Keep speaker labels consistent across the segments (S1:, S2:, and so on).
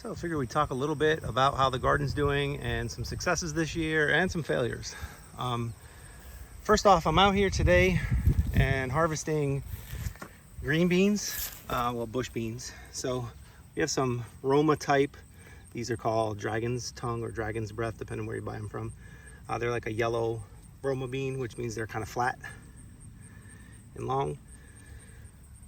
S1: So I figured we'd talk a little bit about how the garden's doing and some successes this year and some failures. First off, I'm out here today and harvesting green beans, well, bush beans. So we have some Roma type. These are called dragon's tongue or dragon's breath, depending where you buy them from. They're like a yellow Roma bean, which means they're kind of flat and long.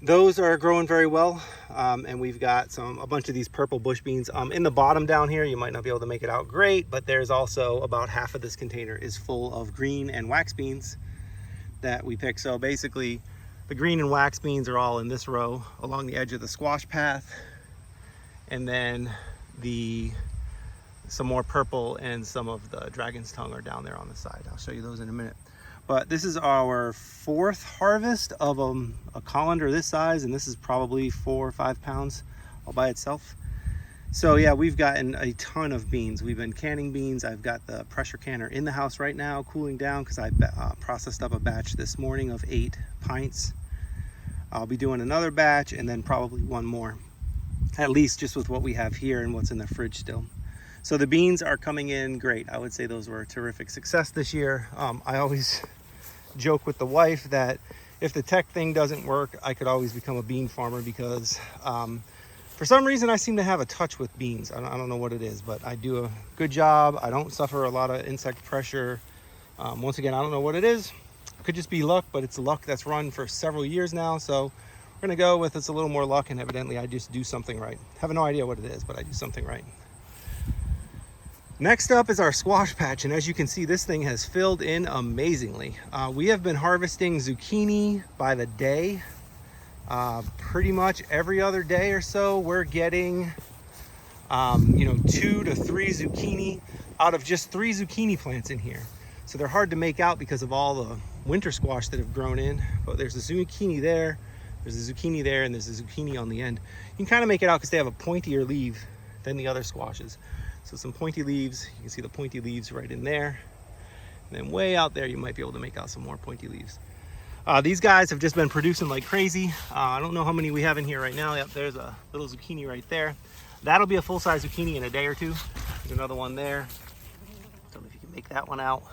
S1: Those are growing very well, and we've got a bunch of these purple bush beans. In the bottom down here, you might not be able to make it out great, but there's also about half of this container is full of green and wax beans that we pick. So basically, the green and wax beans are all in this row along the edge of the squash path, and then some more purple and some of the dragon's tongue are down there on the side. I'll show you those in a minute. But this is our fourth harvest of a colander this size, and this is probably 4 or 5 pounds all by itself. So yeah, we've gotten a ton of beans. We've been canning beans. I've got the pressure canner in the house right now, cooling down, because I processed up a batch this morning of 8 pints. I'll be doing another batch and then probably one more, at least just with what we have here and what's in the fridge still. So the beans are coming in great. I would say those were a terrific success this year. I always joke with the wife that if the tech thing doesn't work, I could always become a bean farmer, because for some reason I seem to have a touch with beans. I don't know what it is, but I do a good job. I don't suffer a lot of insect pressure. Once again, I don't know what it is. It could just be luck, but it's luck that's run for several years now. So we're gonna go with it's a little more luck, and evidently I just do something right. Have no idea what it is, but I do something right. Next up is our squash patch, and as you can see, this thing has filled in amazingly. We have been harvesting zucchini by the day. Pretty much every other day or so, we're getting 2 to 3 zucchini out of just 3 zucchini plants in here. So they're hard to make out because of all the winter squash that have grown in. But there's a zucchini there, there's a zucchini there, and there's a zucchini on the end. You can kind of make it out because they have a pointier leaf than the other squashes. So some pointy leaves, you can see the pointy leaves right in there. And then way out there, you might be able to make out some more pointy leaves. These guys have just been producing like crazy. I don't know how many we have in here right now. Yep, there's a little zucchini right there. That'll be a full-size zucchini in a day or two. There's another one there. Don't know if you can make that one out.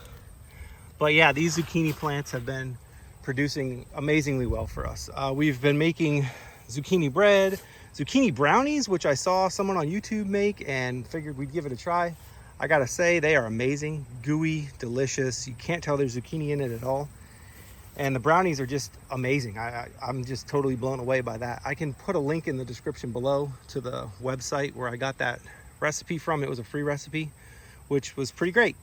S1: But yeah, these zucchini plants have been producing amazingly well for us. We've been making zucchini bread, zucchini brownies, which I saw someone on YouTube make and figured we'd give it a try. I gotta say, they are amazing, gooey, delicious. You can't tell there's zucchini in it at all. And the brownies are just amazing. I'm just totally blown away by that. I can put a link in the description below to the website where I got that recipe from. It was a free recipe, which was pretty great.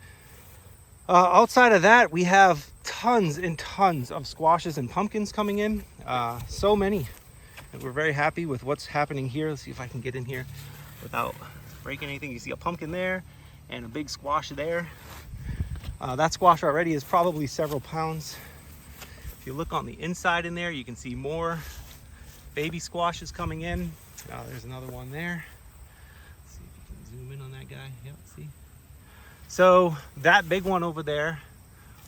S1: Outside of that, we have tons and tons of squashes and pumpkins coming in. So many. And we're very happy with what's happening here. Let's see if I can get in here without breaking anything. You see a pumpkin there and a big squash there. That squash already is probably several pounds. If you look on the inside in there, you can see more baby squashes coming in. There's another one there. Let's see if you can zoom in on that guy. Yep, see. So that big one over there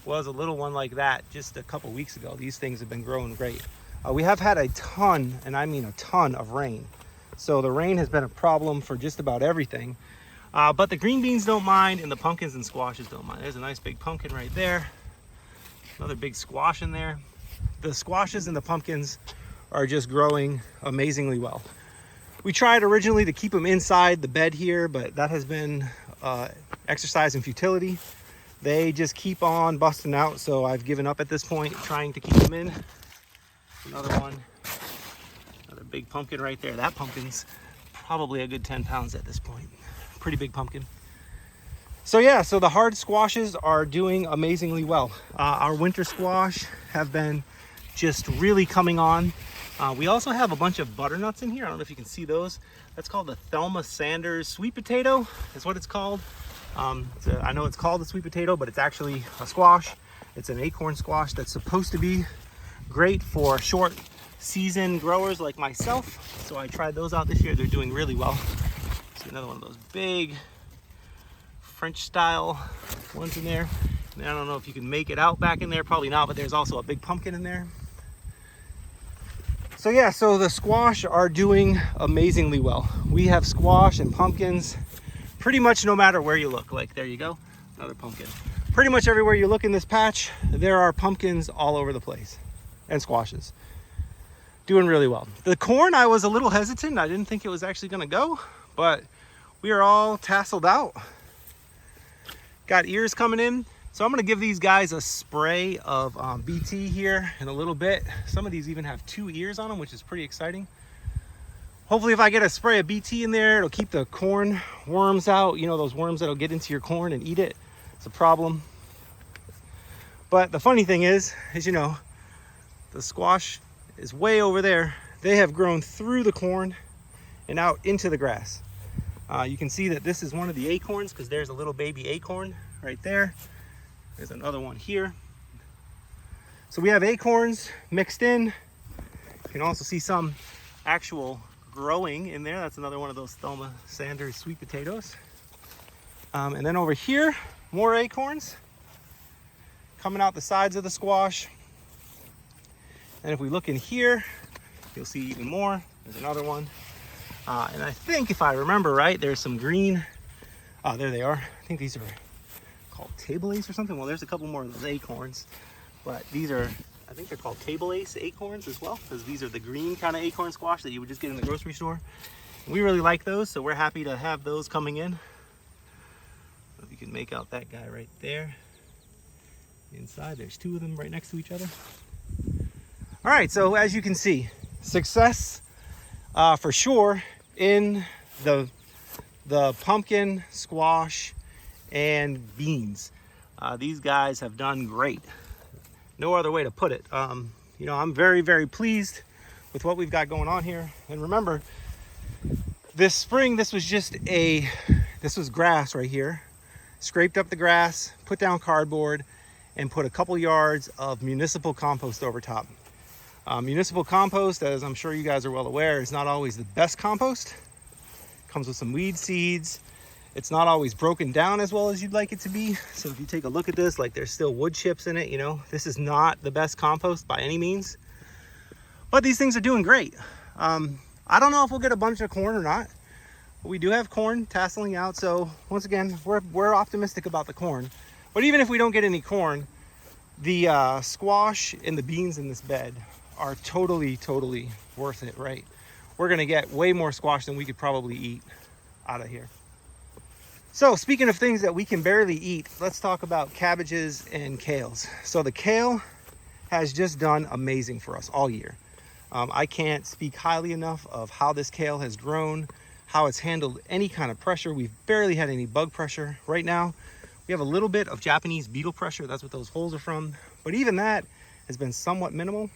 S1: was a little one like that just a couple weeks ago. These things have been growing great. We have had a ton, and I mean a ton, of rain. So the rain has been a problem for just about everything. But the green beans don't mind, and the pumpkins and squashes don't mind. There's a nice big pumpkin right there. Another big squash in there. The squashes and the pumpkins are just growing amazingly well. We tried originally to keep them inside the bed here, but that has been exercise in futility. They just keep on busting out, so I've given up at this point trying to keep them in. Another one, another big pumpkin right there. That pumpkin's probably a good 10 pounds at this point. Pretty big pumpkin. So yeah, so the hard squashes are doing amazingly well. Our winter squash have been just really coming on. We also have a bunch of butternuts in here. I don't know if you can see those. That's called the Thelma Sanders sweet potato, is what it's called. I know it's called a sweet potato, but it's actually a squash. It's an acorn squash that's supposed to be great for short season growers like myself. So I tried those out this year. They're doing really well. See another one of those big French style ones in there. And I don't know if you can make it out back in there, probably not, but there's also a big pumpkin in there. So So yeah, so the squash are doing amazingly well. We have squash and pumpkins pretty much no matter where you look. Like, there you go, another pumpkin. Pretty much everywhere you look in this patch, there are pumpkins all over the place, and squashes. Doing really well. The corn, I was a little hesitant. I didn't think it was actually gonna go, but we are all tasseled out. Got ears coming in. So I'm gonna give these guys a spray of BT here in a little bit. Some of these even have 2 ears on them, which is pretty exciting. Hopefully if I get a spray of BT in there, it'll keep the corn worms out. You know, those worms that'll get into your corn and eat it. It's a problem. But the funny thing is, you know, the squash is way over there. They have grown through the corn and out into the grass. You can see that this is one of the acorns because there's a little baby acorn right there. There's another one here. So we have acorns mixed in. You can also see some actual growing in there. That's another one of those Thelma Sanders sweet potatoes. And then over here, more acorns coming out the sides of the squash. And if we look in here, you'll see even more. There's another one. And I think if I remember right, there's some green. There they are. I think these are called table ace or something. Well, there's a couple more of those acorns, but these are, I think they're called table ace acorns as well, because these are the green kind of acorn squash that you would just get in the grocery store. And we really like those, so we're happy to have those coming in. If you can make out that guy right there. Inside, there's 2 of them right next to each other. All right, so as you can see, success for sure in the pumpkin, squash, and beans. These guys have done great. No other way to put it. You know, I'm very, very pleased with what we've got going on here. And remember, this spring, this was grass right here. Scraped up the grass, put down cardboard, and put a couple yards of municipal compost over top. Municipal compost, as I'm sure you guys are well aware, is not always the best compost. Comes with some weed seeds. It's not always broken down as well as you'd like it to be. So if you take a look at this, like there's still wood chips in it, you know. This is not the best compost by any means. But these things are doing great. I don't know if we'll get a bunch of corn or not. But we do have corn tasseling out. So once again, we're optimistic about the corn. But even if we don't get any corn, the squash and the beans in this bed are totally worth it, right? We're gonna get way more squash than we could probably eat out of here. So speaking of things that we can barely eat, let's talk about cabbages and kales. So the kale has just done amazing for us all year. I can't speak highly enough of how this kale has grown, how it's handled any kind of pressure. We've barely had any bug pressure. Right now, we have a little bit of Japanese beetle pressure. That's what those holes are from. But even that has been somewhat minimal.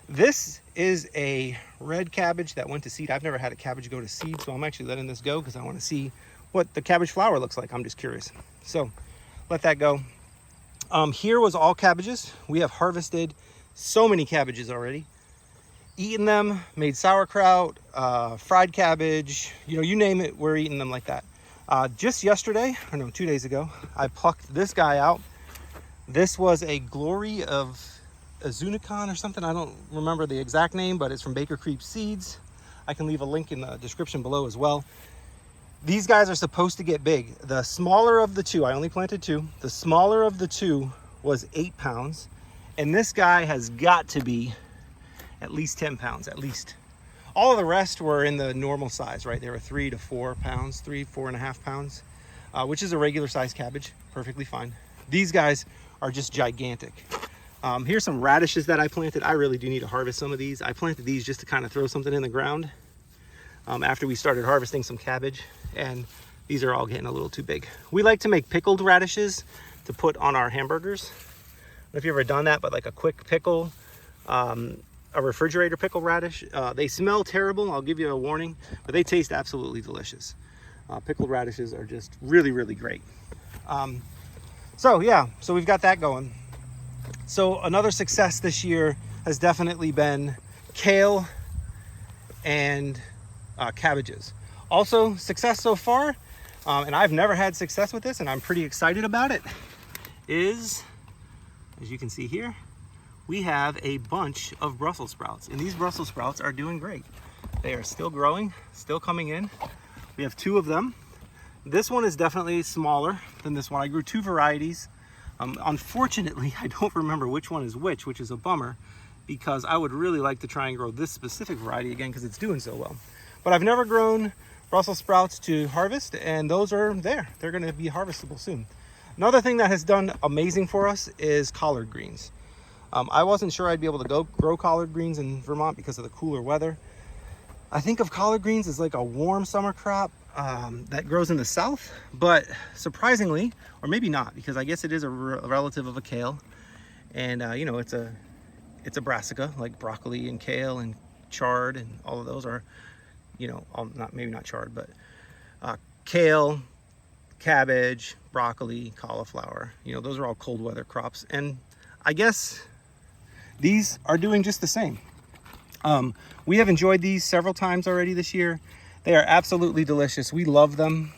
S1: This is a red cabbage that went to seed. I've never had a cabbage go to seed, so I'm actually letting this go because I want to see what the cabbage flower looks like. I'm just curious. So let that go. Here was all cabbages. We have harvested so many cabbages already. Eaten them, made sauerkraut, fried cabbage, you know, you name it, we're eating them like that. Just yesterday, or no, 2 days ago, I plucked this guy out. This was a Glory of Azunicon or something. I don't remember the exact name, but it's from Baker Creek Seeds. I can leave a link in the description below as well. These guys are supposed to get big. The smaller of the 2, I only planted 2. The smaller of the 2 was 8 pounds. And this guy has got to be at least 10 pounds, at least. All of the rest were in the normal size, right? They were 3 to 4 pounds, 4.5 pounds, which is a regular size cabbage, perfectly fine. These guys are just gigantic. Here's some radishes that I planted. I really do need to harvest some of these. I planted these just to kind of throw something in the ground after we started harvesting some cabbage, and these are all getting a little too big. We like to make pickled radishes to put on our hamburgers. I don't know if you've ever done that, but like a quick pickle, a refrigerator pickle radish. They smell terrible, I'll give you a warning, but they taste absolutely delicious. Pickled radishes are just really great. So we've got that going. So another success this year has definitely been kale and cabbages. Also success so far, and I've never had success with this and I'm pretty excited about it, is, as you can see here, we have a bunch of Brussels sprouts, and these Brussels sprouts are doing great. They are still growing, still coming in. We have 2 of them. This one is definitely smaller than this one. I grew 2 varieties. Unfortunately, I don't remember which one is which is a bummer, because I would really like to try and grow this specific variety again because it's doing so well. But I've never grown Brussels sprouts to harvest, and those are there. They're going to be harvestable soon. Another thing that has done amazing for us is collard greens. I wasn't sure I'd be able to grow collard greens in Vermont because of the cooler weather. I think of collard greens as like a warm summer crop that grows in the south, but surprisingly, or maybe not, because I guess it is a relative of a kale, and you know, it's a brassica, like broccoli and kale and chard, and all of those are, you know, maybe not chard, but kale, cabbage, broccoli, cauliflower, you know, those are all cold weather crops, and I guess these are doing just the same. We have enjoyed these several times already this year. They are absolutely delicious. We love them.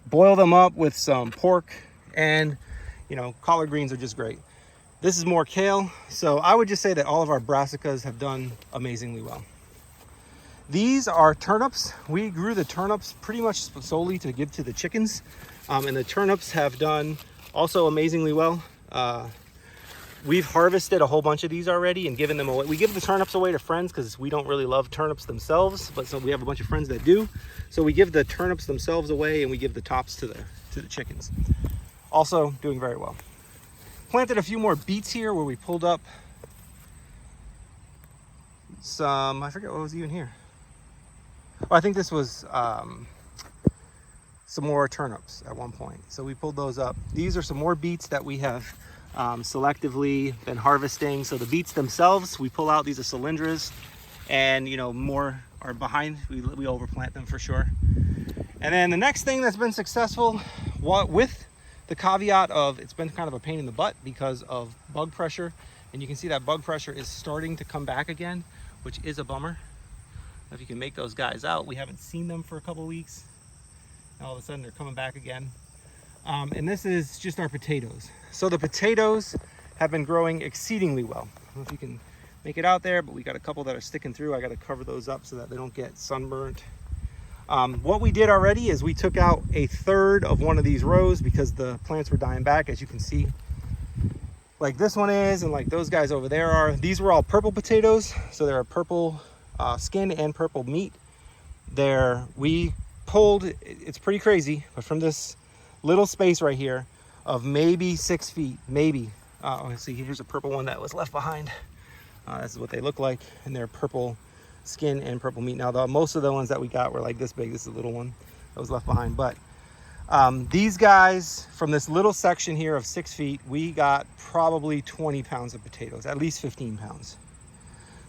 S1: Boil them up with some pork, and you know, collard greens are just great. This is more kale, so I would just say that all of our brassicas have done amazingly well. These are turnips. We grew the turnips pretty much solely to give to the chickens, and the turnips have done also amazingly well. We've harvested a whole bunch of these already and given them away. We give the turnips away to friends because we don't really love turnips themselves, but so we have a bunch of friends that do. So we give the turnips themselves away, and we give the tops to the chickens. Also doing very well. Planted a few more beets here where we pulled up some, I forget what was even here. Oh, I think this was some more turnips at one point. So we pulled those up. These are some more beets that we have selectively been harvesting. So the beets themselves, we pull out. These are cylindras, and you know, more are behind. We overplant them for sure. And then the next thing that's been successful, with the caveat of it's been kind of a pain in the butt because of bug pressure, and you can see that bug pressure is starting to come back again, which is a bummer. If you can make those guys out, we haven't seen them for a couple weeks. And all of a sudden they're coming back again. And this is just our potatoes. So the potatoes have been growing exceedingly well. I don't know if you can make it out there, but we got a couple that are sticking through. I got to cover those up so that they don't get sunburnt. What we did already is we took out a third of one of these rows because the plants were dying back, as you can see. Like this one is, and like those guys over there are. These were all purple potatoes, so they're a purple skin and purple meat. We pulled, it's pretty crazy, but from this little space right here of maybe 6 feet, maybe. Let's see, here's a purple one that was left behind. This is what they look like, and they're purple skin and purple meat. Now, most of the ones that we got were like this big. This is a little one that was left behind. But these guys, from this little section here of 6 feet, we got probably 20 pounds of potatoes, at least 15 pounds.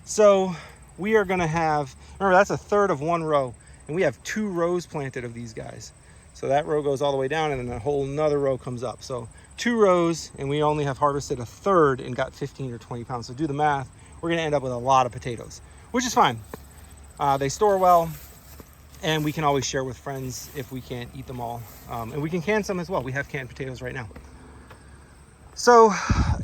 S1: So we are gonna have, remember that's a third of one row, and we have 2 rows planted of these guys. So that row goes all the way down, and then a whole another row comes up. So 2 rows, and we only have harvested a third and got 15 or 20 pounds. So do the math, we're gonna end up with a lot of potatoes, which is fine. They store well, and we can always share with friends if we can't eat them all. And we can can some as well. We have canned potatoes right now. So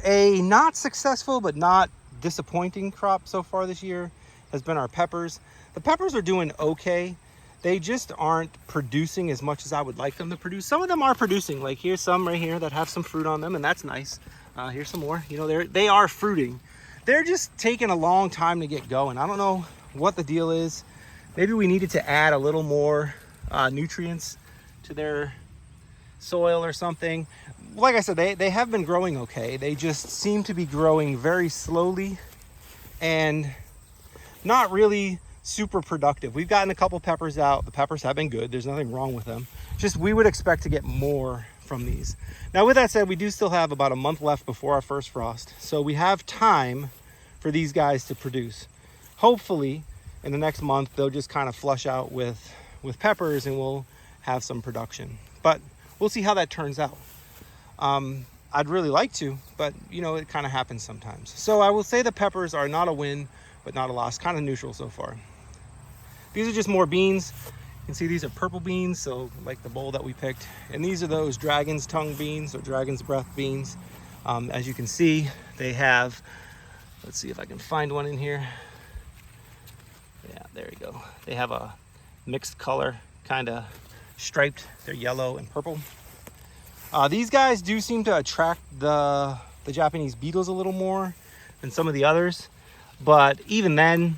S1: a not successful but not disappointing crop so far this year has been our peppers. The peppers are doing okay. They just aren't producing as much as I would like them to produce. Some of them are producing, like here's some right here that have some fruit on them, and that's nice. Here's some more, you know, they are fruiting. They're just taking a long time to get going. I don't know what the deal is. Maybe we needed to add a little more nutrients to their soil or something. Like I said, they have been growing okay. They just seem to be growing very slowly and not really super productive. We've gotten a couple peppers out. The peppers have been good. There's nothing wrong with them. Just we would expect to get more from these. Now, with that said, we do still have about a month left before our first frost. So we have time for these guys to produce. Hopefully, in the next month, they'll just kind of flush out with peppers, and we'll have some production. But we'll see how that turns out. I'd really like to, but you know, it kind of happens sometimes. So I will say the peppers are not a win, but not a loss. Kind of neutral so far. These are just more beans. You can see these are purple beans, so like the bowl that we picked. And these are those dragon's tongue beans or dragon's breath beans. As you can see, They have, let's see if I can find one in here. Yeah, there you go. They have a mixed color, kind of striped. They're yellow and purple. These guys do seem to attract the Japanese beetles a little more than some of the others. But even then,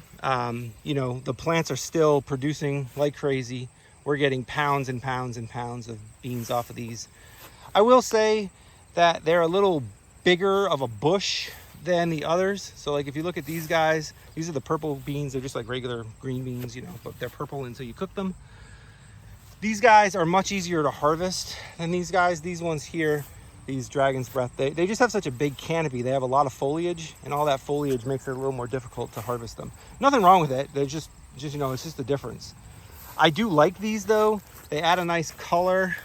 S1: you know, the plants are still producing like crazy. We're getting pounds and pounds and pounds of beans off of these. I will say that they're a little bigger of a bush than the others. So like if you look at these guys, these are the purple beans. They're just like regular green beans, you know, but they're purple until you cook them. These guys are much easier to harvest than these guys. These ones here, these Dragon's Breath, they just have such a big canopy. They have a lot of foliage, and all that foliage makes it a little more difficult to harvest them. Nothing wrong with it. They're just you know, it's just a difference. I do like these though. They add a nice color.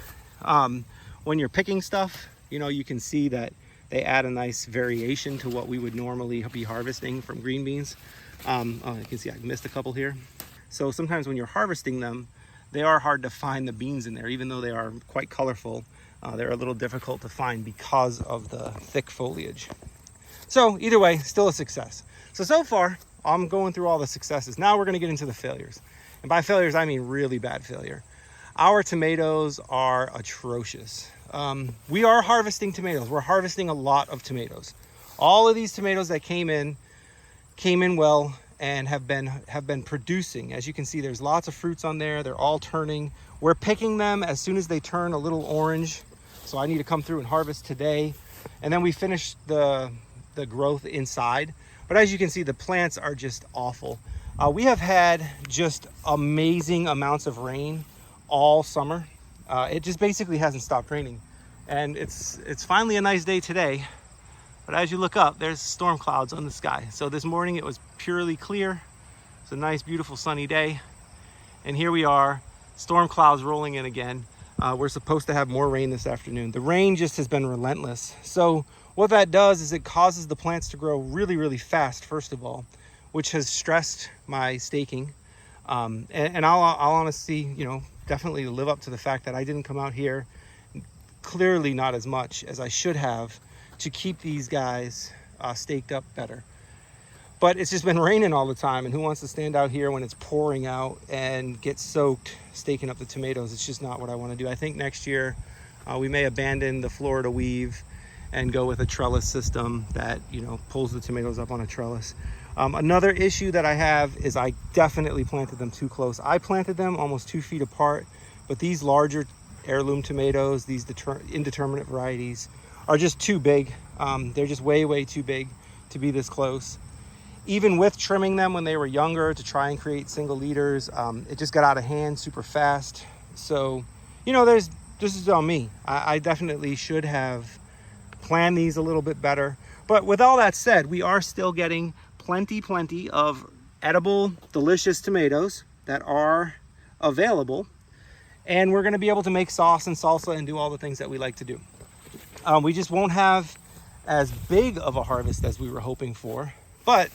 S1: When you're picking stuff, you know, you can see that they add a nice variation to what we would normally be harvesting from green beans. Oh, you can see I missed a couple here. So sometimes when you're harvesting them, they are hard to find the beans in there, even though they are quite colorful. They're a little difficult to find because of the thick foliage. So either way, still a success. So far, I'm going through all the successes. Now we're gonna get into the failures. And by failures, I mean really bad failure. Our tomatoes are atrocious. We are harvesting tomatoes. We're harvesting a lot of tomatoes. All of these tomatoes that came in well and have been producing. As you can see, there's lots of fruits on there. They're all turning. We're picking them as soon as they turn a little orange. So I need to come through and harvest today. And then we finish the growth inside. But as you can see, the plants are just awful. We have had just amazing amounts of rain all summer. It just basically hasn't stopped raining. And it's finally a nice day today. But as you look up, there's storm clouds on the sky. So this morning it was purely clear. It's a nice, beautiful sunny day. And here we are, storm clouds rolling in again. We're supposed to have more rain this afternoon. The rain just has been relentless. So what that does is it causes the plants to grow really, really fast, first of all, which has stressed my staking. And I'll honestly, you know, definitely live up to the fact that I didn't come out here, clearly not as much as I should have, to keep these guys staked up better. But it's just been raining all the time, and who wants to stand out here when it's pouring out and get soaked staking up the tomatoes? It's just not what I want to do. I think next year we may abandon the Florida weave and go with a trellis system that, you know, pulls the tomatoes up on a trellis. Another issue that I have is I definitely planted them too close. I planted them almost 2 feet apart, but these larger heirloom tomatoes, these indeterminate varieties, are just too big. They're just way, way too big to be this close. Even with trimming them when they were younger to try and create single leaders, it just got out of hand super fast. So, you know, this is on me. I definitely should have planned these a little bit better. But with all that said, we are still getting plenty of edible, delicious tomatoes that are available. And we're gonna be able to make sauce and salsa and do all the things that we like to do. We just won't have as big of a harvest as we were hoping for. But,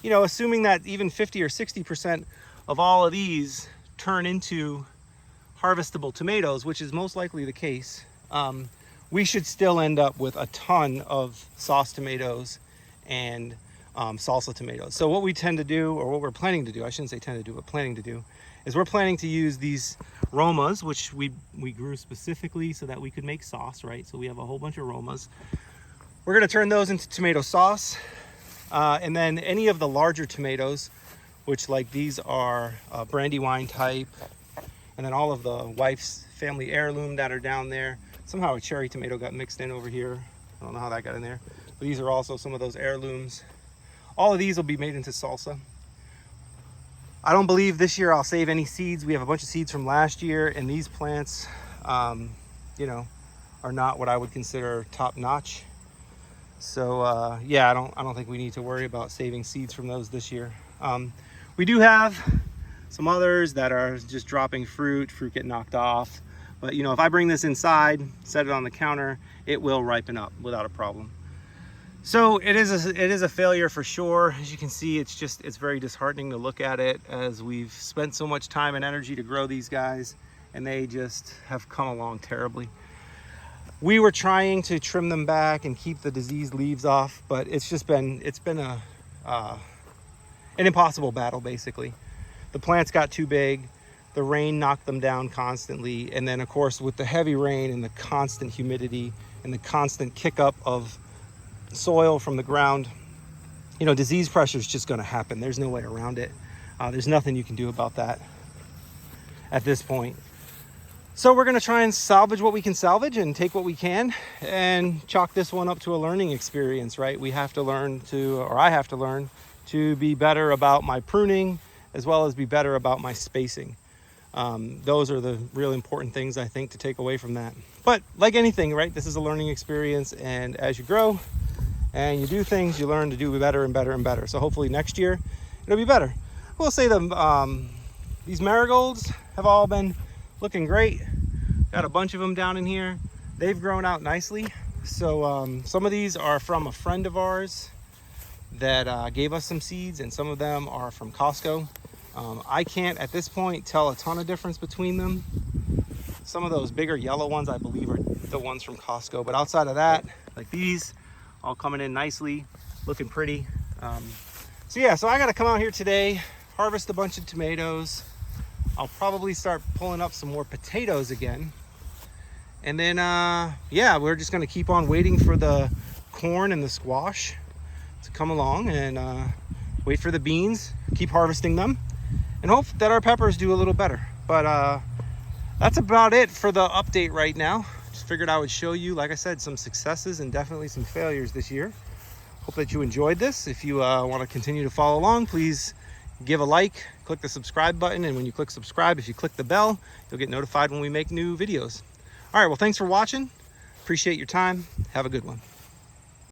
S1: you know, assuming that even 50 or 60% of all of these turn into harvestable tomatoes, which is most likely the case, we should still end up with a ton of sauce tomatoes and salsa tomatoes. So what we tend to do, or what we're planning to do, I shouldn't say tend to do, but planning to do, is we're planning to use these Romas, which we grew specifically so that we could make sauce, right? So we have a whole bunch of Romas. We're gonna turn those into tomato sauce. And then any of the larger tomatoes, which like these are Brandywine type, and then all of the wife's family heirloom that are down there. Somehow a cherry tomato got mixed in over here. I don't know how that got in there. But these are also some of those heirlooms. All of these will be made into salsa. I don't believe this year I'll save any seeds. We have a bunch of seeds from last year, and these plants, you know, are not what I would consider top notch. So yeah, I don't think we need to worry about saving seeds from those this year. We do have some others that are just dropping fruit get knocked off. But you know, if I bring this inside, set it on the counter, it will ripen up without a problem. So it is a failure for sure. As you can see, it's very disheartening to look at it, as we've spent so much time and energy to grow these guys, and they just have come along terribly. We were trying to trim them back and keep the diseased leaves off, but it's been an impossible battle, basically. The plants got too big, the rain knocked them down constantly, and then of course with the heavy rain and the constant humidity and the constant kick up of soil from the ground, you know, disease pressure is just going to happen. There's no way around it. There's nothing you can do about that at this point. So we're going to try and salvage what we can salvage and take what we can and chalk this one up to a learning experience, right? We have to learn to, or I have to learn to be better about my pruning as well as be better about my spacing. Those are the real important things, I think, to take away from that. But like anything, right, this is a learning experience, and as you grow and you do things, you learn to do better and better and better. So hopefully next year it'll be better. We'll say these marigolds have all been looking great. Got a bunch of them down in here. They've grown out nicely. So some of these are from a friend of ours that gave us some seeds, and some of them are from Costco. I can't at this point tell a ton of difference between them. Some of those bigger yellow ones I believe are the ones from Costco, but outside of that, like these, all coming in nicely, looking pretty. So yeah, so I got to come out here today, harvest a bunch of tomatoes. I'll probably start pulling up some more potatoes again. And then, yeah, we're just going to keep on waiting for the corn and the squash to come along, and wait for the beans, keep harvesting them, and hope that our peppers do a little better. But that's about it for the update right now. Just figured I would show you, like I said, some successes and definitely some failures this year. Hope that you enjoyed this. If you want to continue to follow along, please give a like, click the subscribe button, and when you click subscribe, if you click the bell, you'll get notified when we make new videos. All right, well, thanks for watching. Appreciate your time. Have a good one.